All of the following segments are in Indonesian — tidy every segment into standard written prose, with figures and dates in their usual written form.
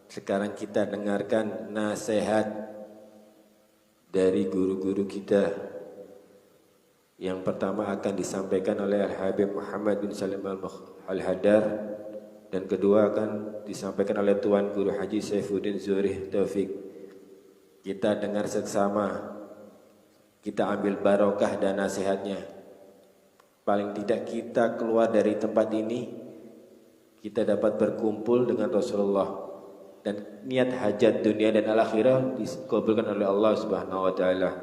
Sekarang kita dengarkan nasihat dari guru-guru kita. Yang pertama akan disampaikan oleh Al-Habib Muhammad bin Salim Al-Hadar, dan kedua akan disampaikan oleh Tuan Guru Haji Saifuddin Zuhrih Taufik. Kita dengar seksama, kita ambil barokah dan nasihatnya. Paling tidak kita keluar dari tempat ini, kita dapat berkumpul dengan Rasulullah, dan niat hajat dunia dan al-akhirah dikabulkan oleh Allah Subhanahu wa taala.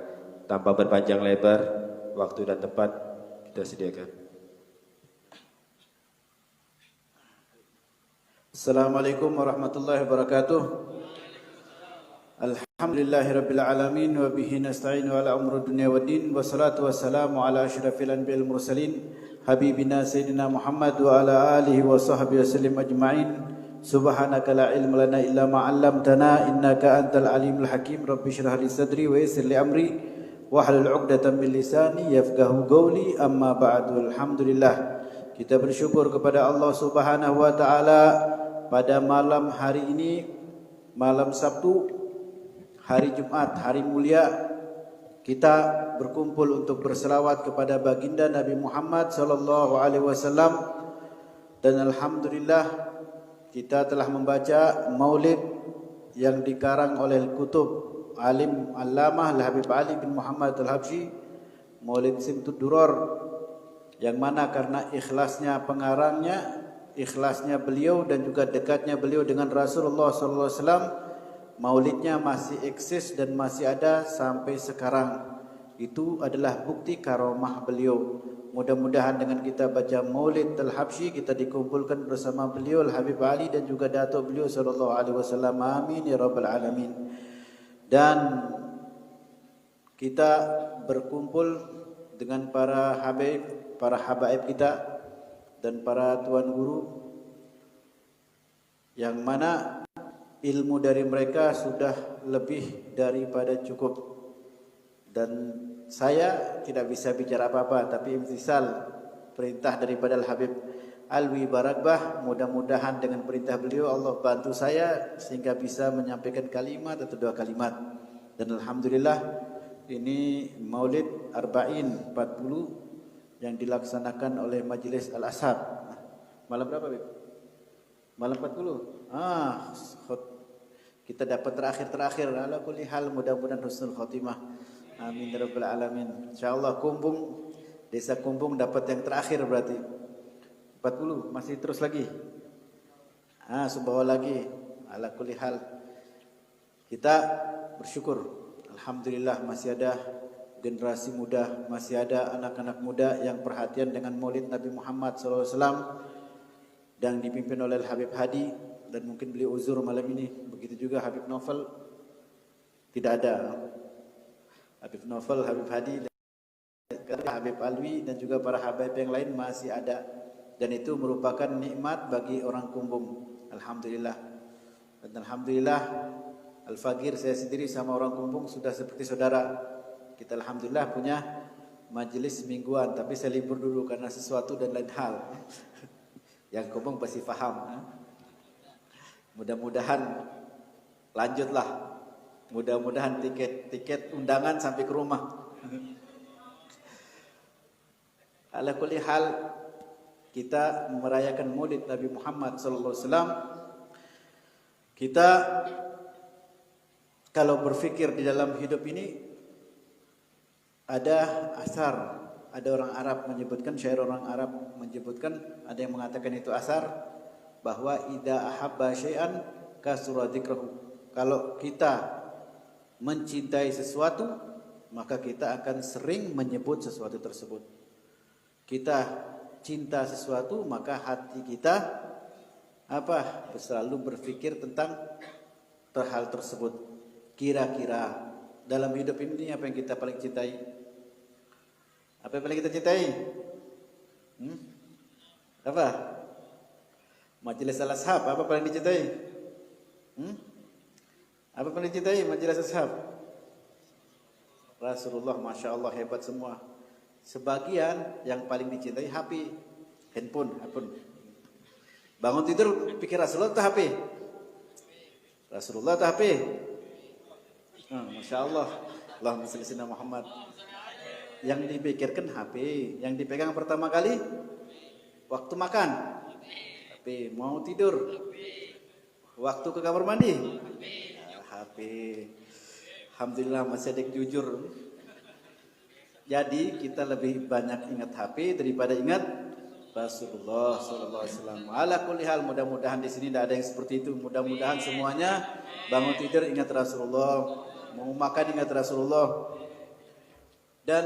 Tanpa berpanjang lebar, waktu dan tempat kita sediakan. Assalamualaikum warahmatullahi wabarakatuh. Alhamdulillahirabbil alamin wa bihi nasta'inu ala umuri dunya waddin, wassalatu wassalamu ala asyrafil anbiya'il mursalin habibina sayyidina Muhammad wa ala alihi wa sahbihi wasallim ajma'in. Subhanaka la ilma lana illa ma 'allamtana innaka antal alimul hakim. Rabbi shrah li sadri wa yassir li amri wahlul 'uqdatam min lisani yafqahu qawli. Amma ba'du. Alhamdulillah, kita bersyukur kepada Allah Subhanahu wa taala pada malam hari ini, malam Sabtu, hari Jumat, hari mulia, kita berkumpul untuk berselawat kepada baginda Nabi Muhammad sallallahu alaihi wasallam. Dan alhamdulillah kita telah membaca maulid yang dikarang oleh kutub alim allamah Al-Habib Ali bin Muhammad Al-Habsyi, Maulid Simtud Duror, yang mana karena ikhlasnya pengarangnya, ikhlasnya beliau dan juga dekatnya beliau dengan Rasulullah sallallahu alaihi wasallam, maulidnya masih eksis dan masih ada sampai sekarang. Itu adalah bukti karomah beliau. Mudah-mudahan dengan kita baca Maulid Al-Habsyi, kita dikumpulkan bersama beliau Al-Habib Ali dan juga datuk beliau sallallahu alaihi wasallam. Amin ya rabbal alamin. Dan kita berkumpul dengan para habaib kita dan para tuan guru, yang mana ilmu dari mereka sudah lebih daripada cukup. Dan saya tidak bisa bicara apa-apa, tapi imtisal perintah daripada Al-Habib Alwi Barakbah. Mudah-mudahan dengan perintah beliau Allah bantu saya sehingga bisa menyampaikan kalimat atau dua kalimat. Dan alhamdulillah ini Maulid Arba'in 40 yang dilaksanakan oleh Majelis Al-Ashab. Malam berapa, Bib? Malam 40. Kita dapat terakhir. Ala kulli hal, mudah-mudahan husnul khotimah. Amin ya rabbal alamin. Insyaallah Kumbung, desa Kumbung dapat yang terakhir berarti. 40 masih terus lagi. Subawah lagi. Ala kulli hal, kita bersyukur. Alhamdulillah masih ada generasi muda, masih ada anak-anak muda yang perhatian dengan Maulid Nabi Muhammad SAW dan dipimpin oleh Habib Hadi. Dan mungkin beliau uzur malam ini. Begitu juga Habib Novel tidak ada. Habib Novel, Habib Hadi, Habib Alwi dan juga para habaib yang lain masih ada. Dan itu merupakan nikmat bagi orang Kumbung. Alhamdulillah. Dan alhamdulillah Al-Fagir, saya sendiri sama orang Kumbung sudah seperti saudara. Kita alhamdulillah punya majelis mingguan, tapi saya libur dulu karena sesuatu dan lain hal. Yang Kumbung pasti paham. Mudah-mudahan lanjutlah. Mudah-mudahan tiket undangan sampai ke rumah. Ala kulli hal, kita merayakan Maulid Nabi Muhammad sallallahu alaihi wasallam. Kita kalau berfikir di dalam hidup ini ada asar, ada orang Arab menyebutkan, syair orang Arab menyebutkan, ada yang mengatakan itu asar, bahwa idza ahabba syai'an kasura dzikrahu. Kalau kita mencintai sesuatu, maka kita akan sering menyebut sesuatu tersebut. Kita cinta sesuatu, maka hati kita selalu berpikir tentang hal tersebut. Kira-kira dalam hidup ini apa yang kita paling cintai? Apa yang paling kita cintai? Apa? Majelis Al-Ashab, apa paling dicintai? Apa paling dicintai Majelis Ashab? Rasulullah, Masya Allah, hebat semua. Sebagian yang paling dicintai HP, handphone. Bangun tidur pikir Rasulullah itu HP. Rasulullah atau HP? Masya Allah. Allahumma shalli ala Muhammad. Yang dipikirkan HP, yang dipegang pertama kali waktu makan HP, mau tidur waktu ke kamar mandi HP. Alhamdulillah masih ada yang jujur. Jadi kita lebih banyak ingat HP daripada ingat Rasulullah sallallahu alaihi wasallam. Ala kulli hal, mudah-mudahan di sini tidak ada yang seperti itu. Mudah-mudahan semuanya bangun tidur ingat Rasulullah, mau makan ingat Rasulullah. Dan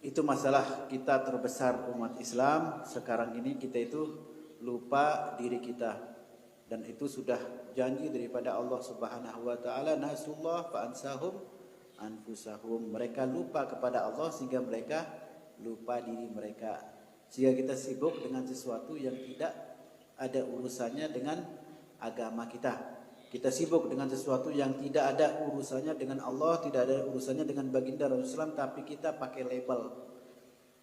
itu masalah kita terbesar umat Islam sekarang ini, kita itu lupa diri kita. Dan itu sudah janji daripada Allah Subhanahu wa taala, nasullah fa ansahum anfusahum. Mereka lupa kepada Allah sehingga mereka lupa diri mereka. Sehingga kita sibuk dengan sesuatu yang tidak ada urusannya dengan agama kita. Kita sibuk dengan sesuatu yang tidak ada urusannya dengan Allah, tidak ada urusannya dengan baginda Rasulullah, tapi kita pakai label.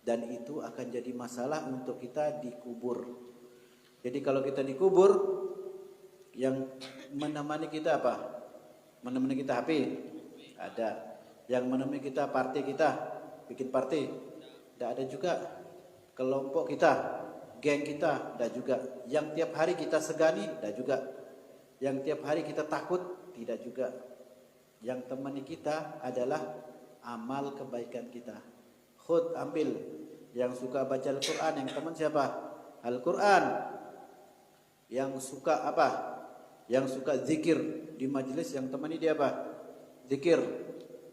Dan itu akan jadi masalah untuk kita dikubur. Jadi kalau kita dikubur, yang menemani kita apa? Menemani kita HP? Ada. Yang menemani kita partai kita, bikin partai? Tidak ada juga. Kelompok kita, geng kita, tidak juga. Yang tiap hari kita segani, tidak juga. Yang tiap hari kita takut, tidak juga. Yang temani kita adalah amal kebaikan kita. Khud, ambil. Yang suka baca Al-Quran, yang teman siapa? Al-Quran. Yang suka apa? Yang suka zikir di majelis, yang temani dia apa? Zikir.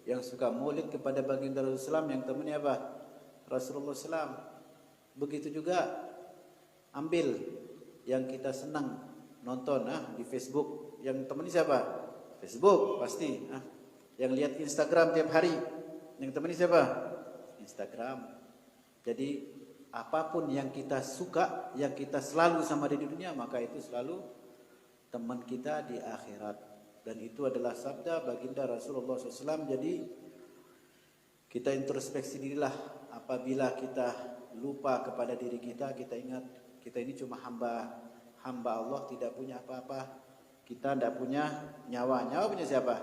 Yang suka maulid kepada baginda Rasulullah, yang temani apa? Rasulullah SAW. Begitu juga ambil yang kita senang nonton di Facebook, yang temani siapa? Facebook pasti. Yang lihat Instagram tiap hari, yang temani siapa? Instagram. Jadi apapun yang kita suka, yang kita selalu sama di dunia, maka itu selalu teman kita di akhirat. Dan itu adalah sabda baginda Rasulullah SAW. Jadi kita introspeksi dirilah. Apabila kita lupa kepada diri kita, kita ingat kita ini cuma hamba Allah, tidak punya apa-apa. Kita tidak punya nyawa. Nyawa punya siapa?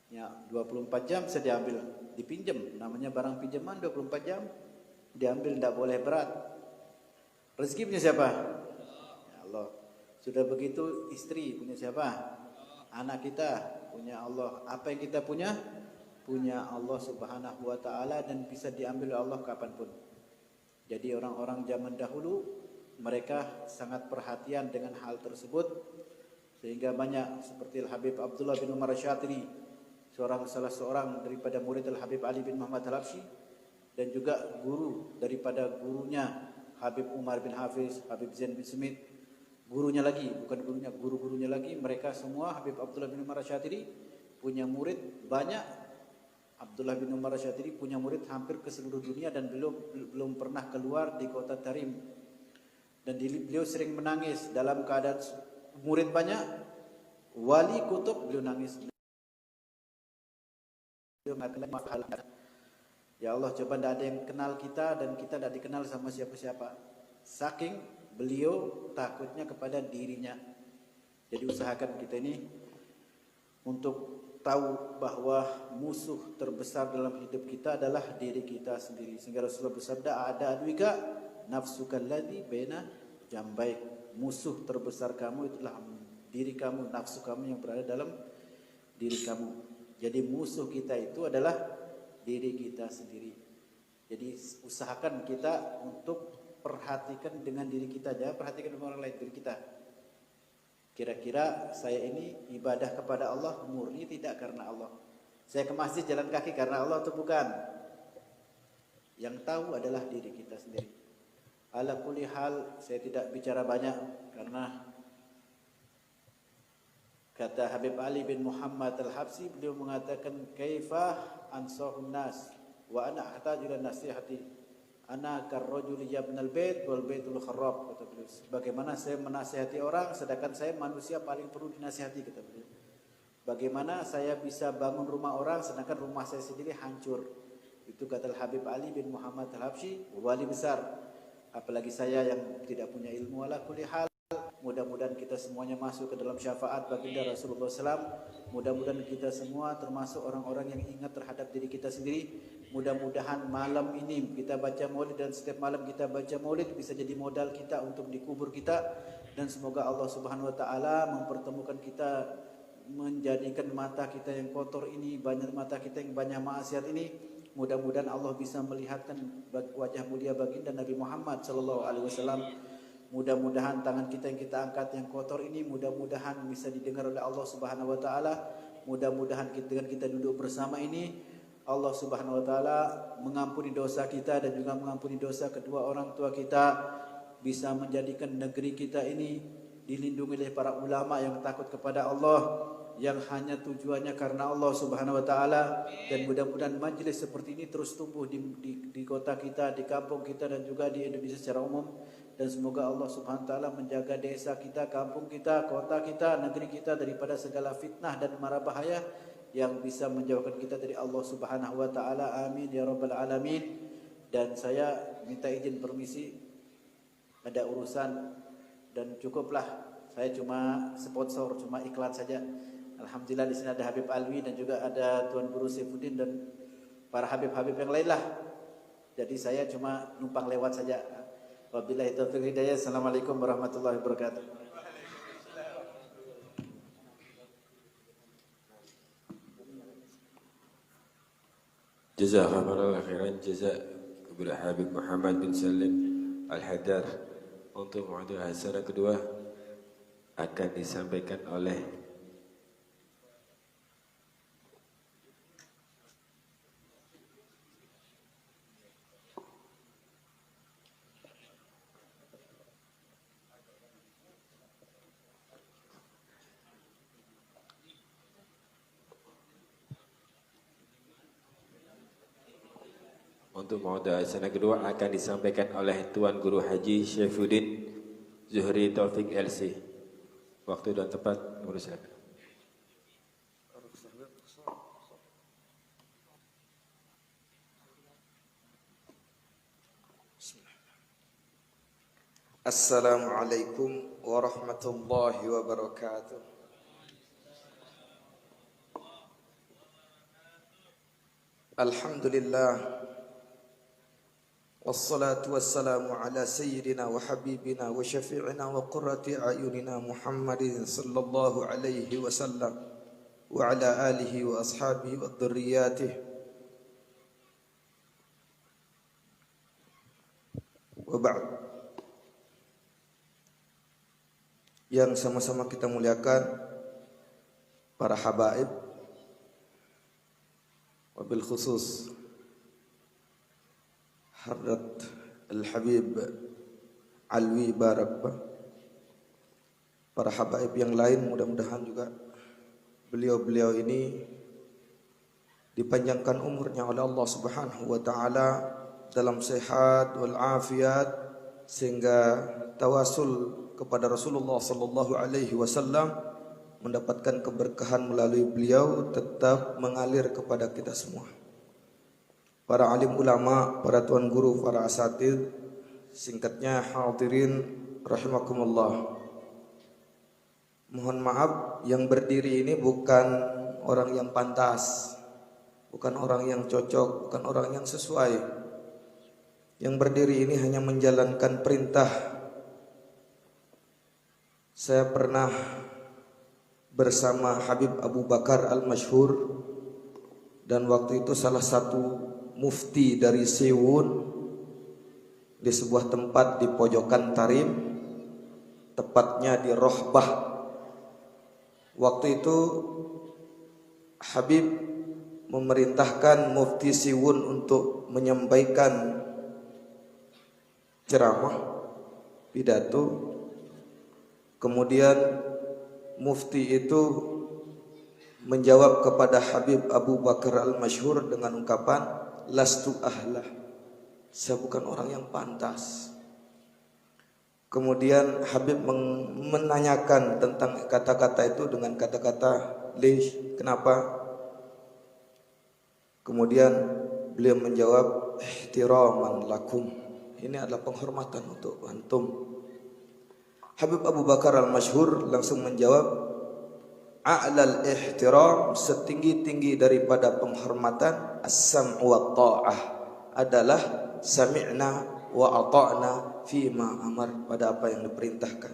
Ya, 24 jam bisa diambil, dipinjam. Namanya barang pinjaman, 24 jam diambil, tidak boleh berat. Rezeki punya siapa? Ya Allah. Sudah begitu istri punya siapa? Anak kita punya Allah. Apa yang kita punya? Punya Allah Subhanahu wa taala, dan bisa diambil oleh Allah kapanpun. Jadi orang-orang zaman dahulu mereka sangat perhatian dengan hal tersebut, sehingga banyak seperti Al-Habib Abdullah bin Umar Syatiri, salah seorang daripada murid Al-Habib Ali bin Muhammad Al-Habsyi, dan juga guru daripada gurunya Habib Umar bin Hafiz, Habib Zain bin Smith, gurunya lagi, bukan gurunya, guru-gurunya lagi, mereka semua Habib Abdullah bin Umar Syatiri punya murid banyak. Abdullah bin Umar Syatiri punya murid hampir ke seluruh dunia dan belum pernah keluar di kota Tarim. Dan beliau sering menangis dalam keadaan murid banyak, wali kutub, beliau nangis. Beliau mengatakan, ya Allah, coba tidak ada yang kenal kita dan kita tidak dikenal sama siapa-siapa. Saking beliau takutnya kepada dirinya. Jadi usahakan kita ini untuk tahu bahwa musuh terbesar dalam hidup kita adalah diri kita sendiri. Sehingga Rasulullah bersabda, ada adwika nafsuka alladhi baina jambaik. Musuh terbesar kamu itulah diri kamu, nafsu kamu yang berada dalam diri kamu. Jadi musuh kita itu adalah diri kita sendiri. Jadi usahakan kita untuk perhatikan dengan diri kita, jangan perhatikan dengan orang lain, diri kita. Kira-kira saya ini ibadah kepada Allah murni tidak karena Allah? Saya ke masjid jalan kaki karena Allah atau bukan? Yang tahu adalah diri kita sendiri. Ala kulli hal, saya tidak bicara banyak karena kata Habib Ali bin Muhammad Al-Habsyi, beliau mengatakan, kaifah ansahun nas wa ana ahtaju ila nasihati. Ana karrajuli yabnal bait wal baitul kharrab, kata beliau. Bagaimana saya menasihati orang sedangkan saya manusia paling perlu dinasihati, kata beliau. Bagaimana saya bisa bangun rumah orang sedangkan rumah saya sendiri hancur. Itu kata Habib Ali bin Muhammad Al-Habsyi, wali besar. Apalagi saya yang tidak punya ilmu. Ala kulli hal, Mudah-mudahan kita semuanya masuk ke dalam syafaat baginda Rasulullah SAW. Mudah-mudahan kita semua termasuk orang-orang yang ingat terhadap diri kita sendiri. Mudah-mudahan malam ini kita baca maulid dan setiap malam kita baca maulid bisa jadi modal kita untuk dikubur kita. Dan semoga Allah Subhanahu Wa Taala mempertemukan kita, menjadikan mata kita yang kotor ini, banyak mata kita yang banyak maksiat ini. Mudah-mudahan Allah bisa melihatkan wajah mulia baginda Nabi Muhammad sallallahu alaihi wasallam. Mudah-mudahan tangan kita yang kita angkat yang kotor ini mudah-mudahan bisa didengar oleh Allah Subhanahu wa taala. Mudah-mudahan dengan kita duduk bersama ini Allah Subhanahu wa taala mengampuni dosa kita dan juga mengampuni dosa kedua orang tua kita, bisa menjadikan negeri kita ini dilindungi oleh para ulama yang takut kepada Allah, yang hanya tujuannya karena Allah Subhanahu wa taala. Dan mudah-mudahan majlis seperti ini terus tumbuh di kota kita, di kampung kita dan juga di Indonesia secara umum. Dan semoga Allah Subhanahu wa taala menjaga desa kita, kampung kita, kota kita, negeri kita daripada segala fitnah dan mara bahaya yang bisa menjauhkan kita dari Allah Subhanahu wa taala. Amin ya rabbal alamin. Dan saya minta izin permisi, ada urusan dan cukuplah saya cuma sponsor, cuma iklan saja. Alhamdulillah di sini ada Habib Alwi dan juga ada Tuan Guru Saifuddin dan para habib-habib yang lain lah. Jadi saya cuma numpang lewat saja. Wabillahi taufiq hidayah. Assalamualaikum warahmatullahi wabarakatuh. Jazakallahu khairan jazak kepada Habib Muhammad bin Salim Al-Haddad. Untuk muhadharah hasanah kedua akan disampaikan oleh akan disampaikan oleh Tuan Guru Haji Saifuddin Zuhri Taufik LC. Waktu dan tempat, Guru silakan. Assalamualaikum warahmatullahi wabarakatuh. Alhamdulillah. Wassalatu wassalamu ala sayyidina wa habibina wa syafi'ina wa qurrati a'yunina Muhammadin sallallahu alaihi wasallam wa ala alihi wa ashabihi wa dhurriyyatihi wa ba'd. Yang sama-sama kita muliakan para habaib, wabil khusus Hadrat Al-Habib Alwi Barak, para habaib yang lain, mudah-mudahan juga beliau-beliau ini dipanjangkan umurnya oleh Allah Subhanahu wa taala dalam sehat wal afiat, sehingga tawasul kepada Rasulullah sallallahu alaihi wasallam mendapatkan keberkahan melalui beliau tetap mengalir kepada kita semua. Para alim ulama, para tuan guru, para asatidz, singkatnya hadirin rahimakumullah. Mohon maaf, yang berdiri ini bukan orang yang pantas, bukan orang yang cocok, bukan orang yang sesuai. Yang berdiri ini hanya menjalankan perintah. Saya pernah bersama Habib Abu Bakar Al-Masyhur, dan waktu itu salah satu mufti dari Siwun di sebuah tempat di pojokan Tarim, tepatnya di Rohbah. Waktu itu Habib memerintahkan mufti Siwun untuk menyampaikan ceramah, pidato. Kemudian mufti itu menjawab kepada Habib Abu Bakar Al-Masyhur dengan ungkapan, lastu ahlah, saya bukan orang yang pantas. Kemudian Habib menanyakan tentang kata-kata itu dengan kata-kata lish, kenapa? Kemudian beliau menjawab, ihtiraman lakum, ini adalah penghormatan untuk antum. Habib Abu Bakar Al-Masyhur langsung menjawab, a'lal ihtiram, setinggi-tinggi daripada penghormatan, as-sam'u wa ta'ah, adalah sami'na wa ata'na fima amar, pada apa yang diperintahkan.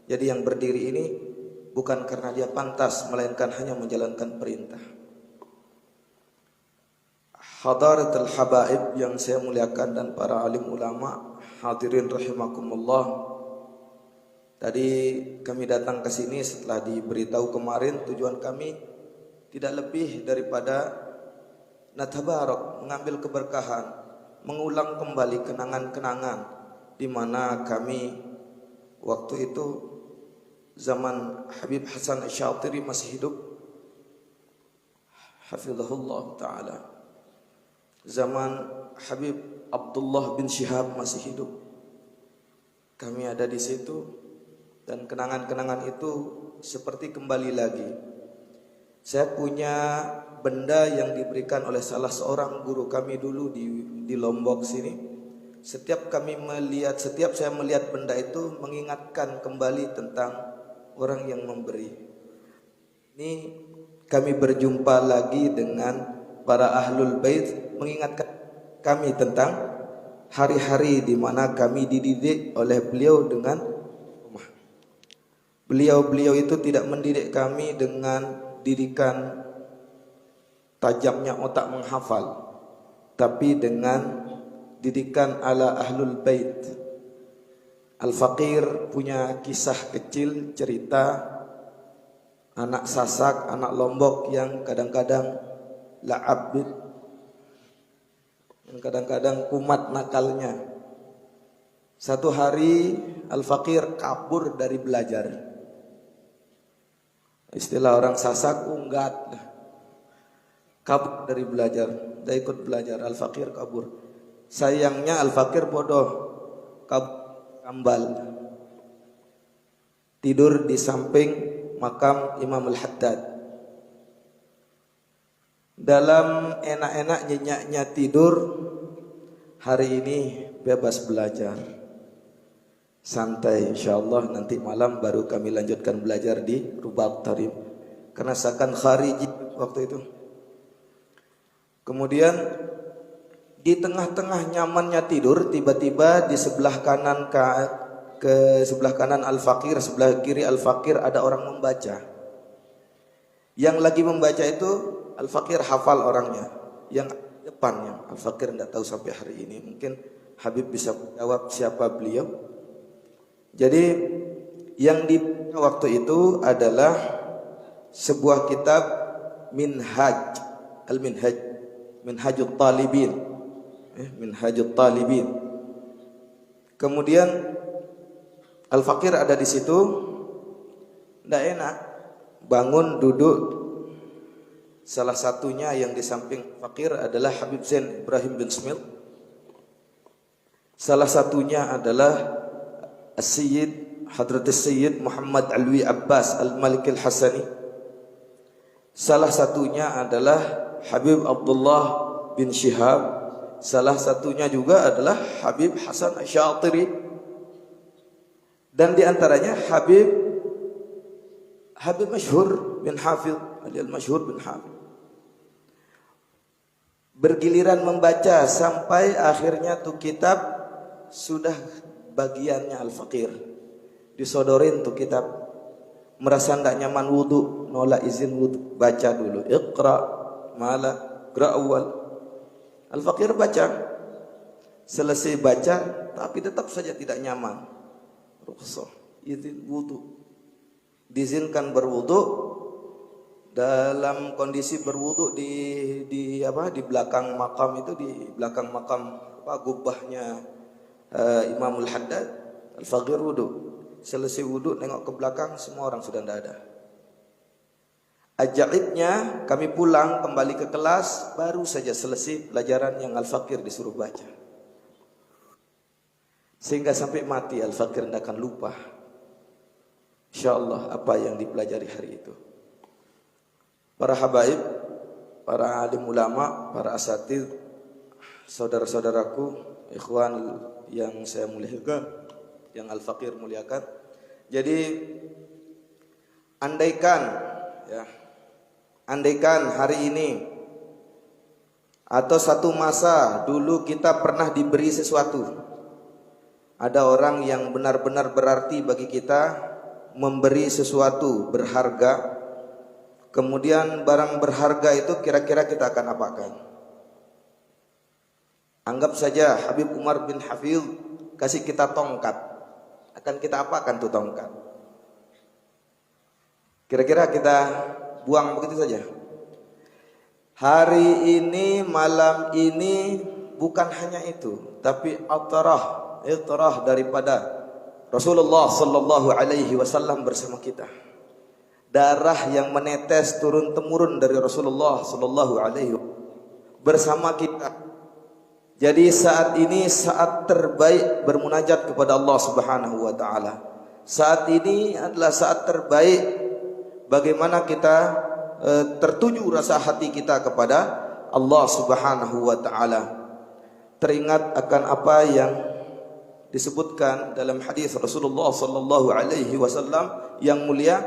Jadi yang berdiri ini bukan karena dia pantas, melainkan hanya menjalankan perintah. Hadaratul habaib yang saya muliakan dan para alim ulama, hadirin rahimakumullah. Tadi kami datang ke sini setelah diberitahu kemarin, tujuan kami tidak lebih daripada natabarak, mengambil keberkahan, mengulang kembali kenangan-kenangan di mana kami waktu itu zaman Habib Hasan Asy-Syatiri masih hidup, hafizahullah taala. Zaman Habib Abdullah bin Syihab masih hidup. Kami ada di situ dan kenangan-kenangan itu seperti kembali lagi. Saya punya benda yang diberikan oleh salah seorang guru kami dulu di Lombok sini. Setiap saya melihat benda itu mengingatkan kembali tentang orang yang memberi. Ini kami berjumpa lagi dengan para ahlul bait, mengingatkan kami tentang hari-hari di mana kami dididik oleh beliau dengan beliau itu tidak mendidik kami dengan didikan tajamnya otak menghafal, tapi dengan didikan ala ahlul bait. Al-Faqir punya kisah kecil, cerita anak Sasak, anak Lombok yang kadang-kadang la'abid, yang kadang-kadang kumat nakalnya. Satu hari Al-Faqir kabur dari belajar. Istilah orang Sasak, unggat, kabur dari belajar. Dia ikut belajar, Al-Faqir kabur. Sayangnya Al-Faqir bodoh, kambal, tidur di samping makam Imam Al-Haddad. Dalam enak-enak nyenyaknya tidur, hari ini bebas belajar, santai, insyaallah nanti malam baru kami lanjutkan belajar di Rubat Tarib, karena seakan khariji waktu itu. Kemudian di tengah-tengah nyamannya tidur, tiba-tiba di sebelah kanan ke sebelah kanan Al-Faqir, sebelah kiri Al-Faqir ada orang membaca. Yang lagi membaca itu Al-Faqir hafal orangnya, yang depannya Al-Faqir tidak tahu sampai hari ini. Mungkin Habib bisa jawab siapa beliau. Jadi yang di waktu itu adalah sebuah kitab Minhaj, Al-Minhaj, Minhajut Talibin, Minhajut Talibin. Kemudian Al-Faqir ada di situ, tidak enak, bangun duduk. Salah satunya yang di samping Faqir adalah Habib Zain Ibrahim bin Smil. Salah satunya adalah As-Sayyid Hadrat As-Sayyid Muhammad Alwi Abbas Al-Malik Al-Hasani. Salah satunya adalah Habib Abdullah bin Syihab. Salah satunya juga adalah Habib Hasan Asy-Syatiri. Dan di antaranya Habib Masyhur bin Hafidh, Ali Al-Masyhur bin Hafidh. Bergiliran membaca sampai akhirnya tuh kitab sudah bagiannya Al-Faqir. Disodorin tuh kitab. Merasa tidak nyaman wudu, nolak izin wudu, baca dulu. Iqra, mala, iqra awal. Al-Faqir baca. Selesai baca, tapi tetap saja tidak nyaman. Rukhsah, izin wudu. Diizinkan berwudu. Dalam kondisi berwudu di belakang makam itu, di belakang makam gubahnya Imam Al-Haddad. Al-Faqir wudu. Selesai wudu nengok ke belakang, semua orang sudah tidak ada. Ajaibnya kami pulang kembali ke kelas, baru saja selesai pelajaran yang Al-Faqir disuruh baca. Sehingga sampai mati Al-Faqir tidak akan lupa, insyaallah, apa yang dipelajari hari itu. Para habaib, para alim ulama, para asatidz, saudara-saudaraku, ikhwan yang saya muliakan, yang Al-Faqir muliakan. Jadi andaikan hari ini atau satu masa dulu kita pernah diberi sesuatu, ada orang yang benar-benar berarti bagi kita, memberi sesuatu berharga, kemudian barang berharga itu kira-kira kita akan apakan? Anggap saja Habib Umar bin Hafidh kasih kita tongkat, akan kita apakan tuh tongkat? Kira-kira kita buang begitu saja? Hari ini, malam ini bukan hanya itu, tapi itrah daripada Rasulullah sallallahu alaihi wasallam bersama kita. Darah yang menetes turun temurun dari Rasulullah sallallahu alaihi bersama kita. Jadi saat ini saat terbaik bermunajat kepada Allah Subhanahu wa taala. Saat ini adalah saat terbaik bagaimana kita tertuju rasa hati kita kepada Allah Subhanahu wa taala. Teringat akan apa yang disebutkan dalam hadis Rasulullah sallallahu alaihi wasallam yang mulia,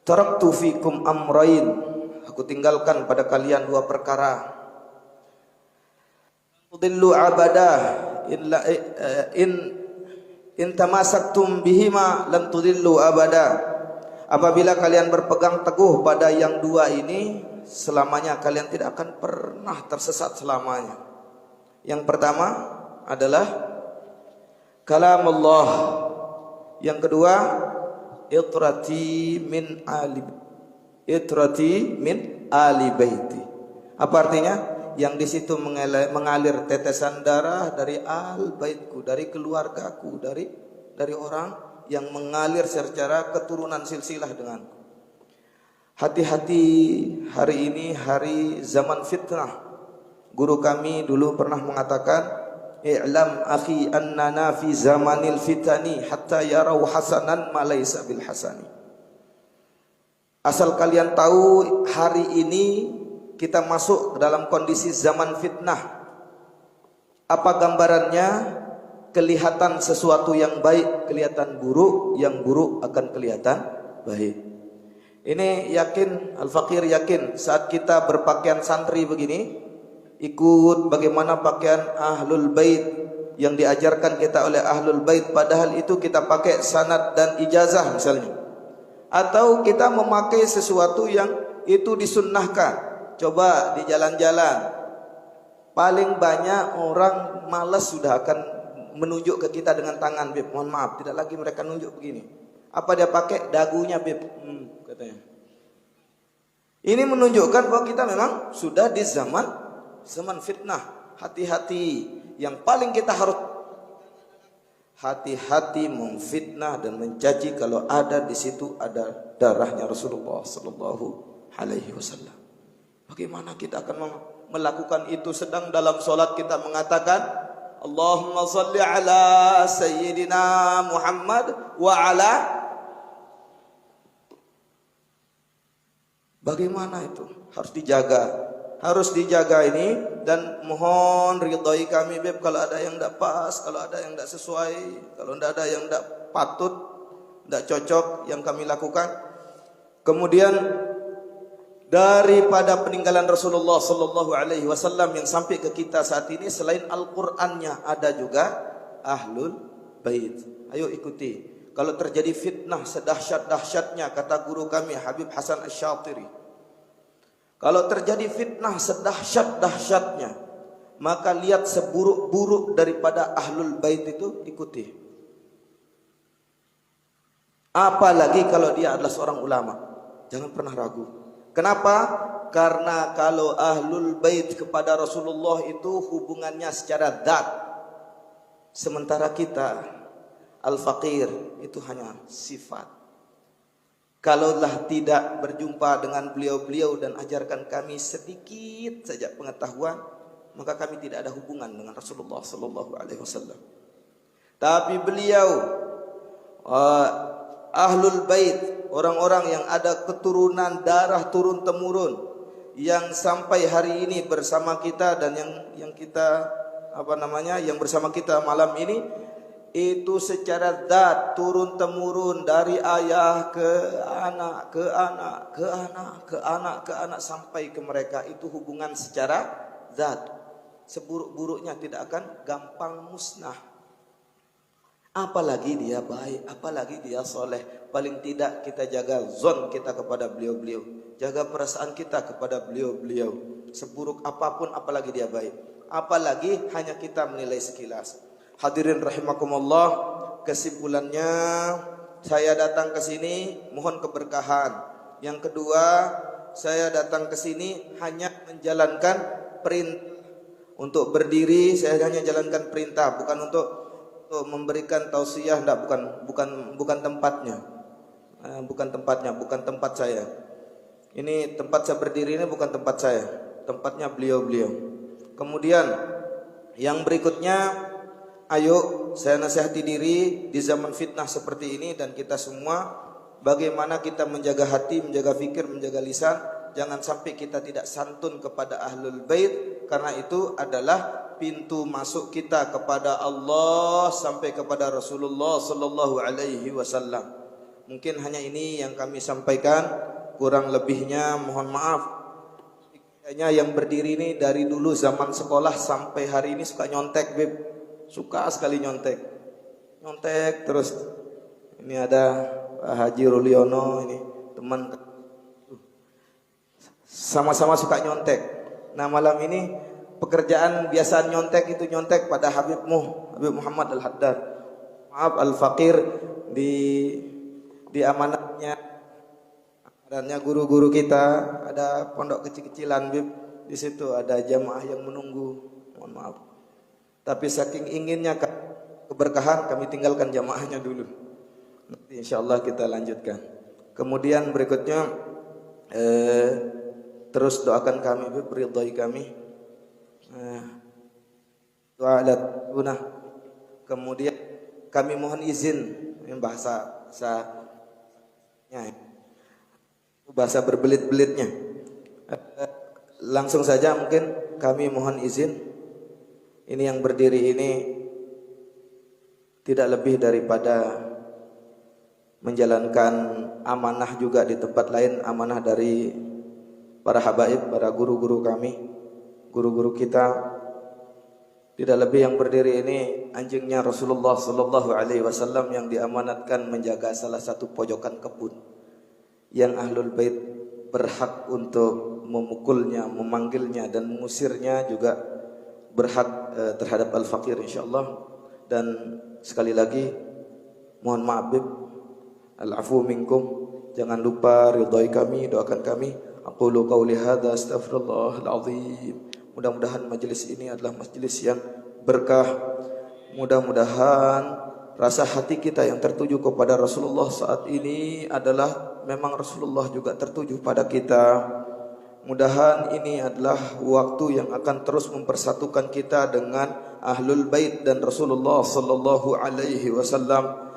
taraktu fikum amrain, aku tinggalkan pada kalian dua perkara. Tudillu abadah illa in tamasaktum bihima lan tudillu abada. Apabila kalian berpegang teguh pada yang dua ini, selamanya kalian tidak akan pernah tersesat selamanya. Yang pertama adalah kalamullah. Yang kedua itrati min ali baiti. Apa artinya? Yang di situ mengalir tetesan darah dari al-baitku, dari keluargaku, dari orang yang mengalir secara keturunan silsilah denganku. Hati-hati, hari ini hari zaman fitnah. Guru kami dulu pernah mengatakan, i'lam akhi annana fi zamanil fitani hatta yarau hasanan ma laysa bil hasani. Asal kalian tahu, hari ini kita masuk ke dalam kondisi zaman fitnah. Apa gambarannya? Kelihatan sesuatu yang baik kelihatan buruk, yang buruk akan kelihatan baik. Ini yakin, Al-Faqir yakin, saat kita berpakaian santri begini, ikut bagaimana pakaian Ahlul Bait yang diajarkan kita oleh Ahlul Bait, padahal itu kita pakai sanad dan ijazah misalnya. Atau kita memakai sesuatu yang itu disunnahkan. Coba di jalan-jalan, paling banyak orang malas sudah akan menunjuk ke kita dengan tangan, Beb, mohon maaf, tidak lagi mereka nunjuk begini. Apa dia pakai? Dagunya, Beb, katanya. Ini menunjukkan bahwa kita memang sudah di zaman fitnah. Hati-hati, yang paling kita harus hati-hati memfitnah dan mencaci kalau ada di situ ada darahnya Rasulullah sallallahu alaihi wasallam. Bagaimana kita akan melakukan itu? Sedang dalam solat kita mengatakan Allahumma salli ala Sayyidina Muhammad wa ala. Bagaimana itu? Harus dijaga ini, dan mohon ridhoi kami, Beb, kalau ada yang tidak pas, kalau ada yang tidak sesuai, kalau ada yang tidak patut, tidak cocok yang kami lakukan. Kemudian daripada peninggalan Rasulullah sallallahu alaihi wasallam yang sampai ke kita saat ini, selain Al-Qur'annya ada juga Ahlul Bait. Ayo ikuti. Kalau terjadi fitnah sedahsyat-dahsyatnya, kata guru kami Habib Hasan Asy-Syatiri, kalau terjadi fitnah sedahsyat-dahsyatnya, maka lihat seburuk-buruk daripada Ahlul Bait itu, ikuti. Apalagi kalau dia adalah seorang ulama, jangan pernah ragu. Kenapa? Karena kalau Ahlul Bait kepada Rasulullah itu hubungannya secara zat, sementara kita Al-Faqir itu hanya sifat. Kalaulah tidak berjumpa dengan beliau-beliau dan ajarkan kami sedikit saja pengetahuan, maka kami tidak ada hubungan dengan Rasulullah sallallahu alaihi wasallam. Tapi beliau Ahlul Bait, orang-orang yang ada keturunan darah turun temurun, yang sampai hari ini bersama kita dan yang kita yang bersama kita malam ini, itu secara zat turun temurun dari ayah ke anak, ke anak, ke anak, ke anak, ke anak sampai ke mereka. Itu hubungan secara zat. Seburuk-buruknya tidak akan gampang musnah. Apalagi dia baik, apalagi dia soleh. Paling tidak kita jaga zon kita kepada beliau-beliau, jaga perasaan kita kepada beliau-beliau. Seburuk apapun, apalagi dia baik, apalagi hanya kita menilai sekilas. Hadirin rahimakumullah, kesimpulannya saya datang ke sini mohon keberkahan. Yang kedua, saya datang ke sini hanya menjalankan perintah. Untuk berdiri saya hanya jalankan perintah, bukan untuk memberikan tausiah, enggak, bukan tempatnya. Bukan tempatnya, bukan tempat saya. Ini tempat saya berdiri ini bukan tempat saya, tempatnya beliau-beliau. Kemudian yang berikutnya, ayo saya nasihati diri di zaman fitnah seperti ini dan kita semua, bagaimana kita menjaga hati, menjaga fikir, menjaga lisan. Jangan sampai kita tidak santun kepada ahlul bait, karena itu adalah pintu masuk kita kepada Allah sampai kepada Rasulullah sallallahu alaihi wasallam. Mungkin hanya ini yang kami sampaikan, kurang lebihnya mohon maaf. Kayaknya yang berdiri ini dari dulu zaman sekolah sampai hari ini suka nyontek, Beb. Suka sekali nyontek. Nyontek terus. Ini ada Pak Haji Ruliono, ini teman sama-sama suka nyontek. Nah, malam ini pekerjaan biasa nyontek itu nyontek pada Habib Muhammad Al-Haddad. Maaf Al-Faqir di amanatnya guru-guru kita, ada pondok kecil-kecilan, Bib. Di situ ada jamaah yang menunggu. Mohon maaf. Tapi saking inginnya keberkahan, kami tinggalkan jamaahnya dulu. Nanti insyaallah kita lanjutkan. Kemudian berikutnya terus doakan kami, Bib, ridhai kami. Doa alatuna. Kemudian kami mohon izin, ini bahasa berbelit-belitnya. Langsung saja mungkin kami mohon izin. Ini yang berdiri ini tidak lebih daripada menjalankan amanah juga di tempat lain, amanah dari para habaib, para guru-guru kami, guru-guru kita. Tidak lebih yang berdiri ini anjingnya Rasulullah sallallahu alaihi wasallam yang diamanatkan menjaga salah satu pojokan kebun yang ahlul bait berhak untuk memukulnya, memanggilnya dan mengusirnya, juga berhak terhadap al-faqir insyaallah. Dan sekali lagi mohon maaf, Bib, al-afu minkum, jangan lupa ridhai kami, doakan kami. Aqulu qauli hadza astaghfirullahal azim. Mudah-mudahan majelis ini adalah majelis yang berkah. Mudah-mudahan rasa hati kita yang tertuju kepada Rasulullah saat ini adalah memang Rasulullah juga tertuju pada kita. Mudahan ini adalah waktu yang akan terus mempersatukan kita dengan ahlul bait dan Rasulullah sallallahu alaihi wasallam.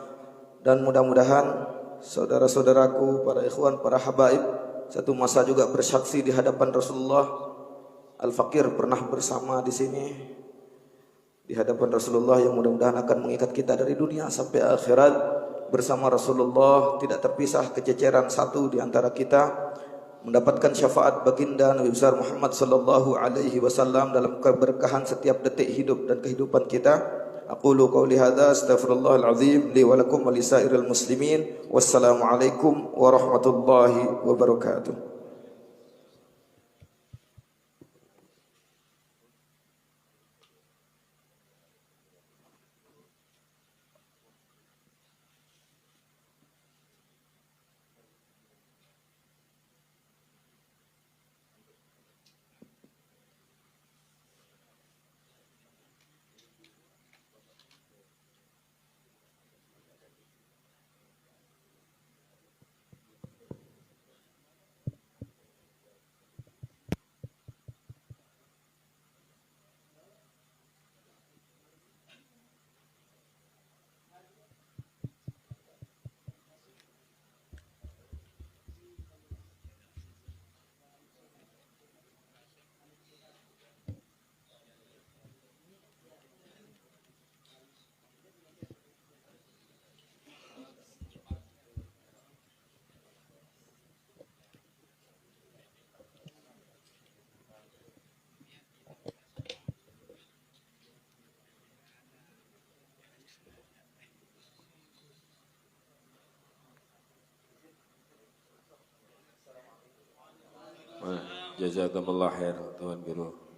Dan mudah-mudahan saudara-saudaraku, para ikhwan, para habaib, satu masa juga bersaksi di hadapan Rasulullah. Al-Faqir pernah bersama di sini di hadapan Rasulullah, yang mudah-mudahan akan mengikat kita dari dunia sampai akhirat bersama Rasulullah, tidak terpisah kececeran satu di antara kita, mendapatkan syafaat baginda Nabi besar Muhammad sallallahu alaihi wasallam dalam keberkahan setiap detik hidup dan kehidupan kita. Aqulu qauli hadza astaghfirullahal azim li wa lakum wa lisairil muslimin. Wassalamu alaikum warahmatullahi wabarakatuh. Jazakumullah khair Tuhan Guru.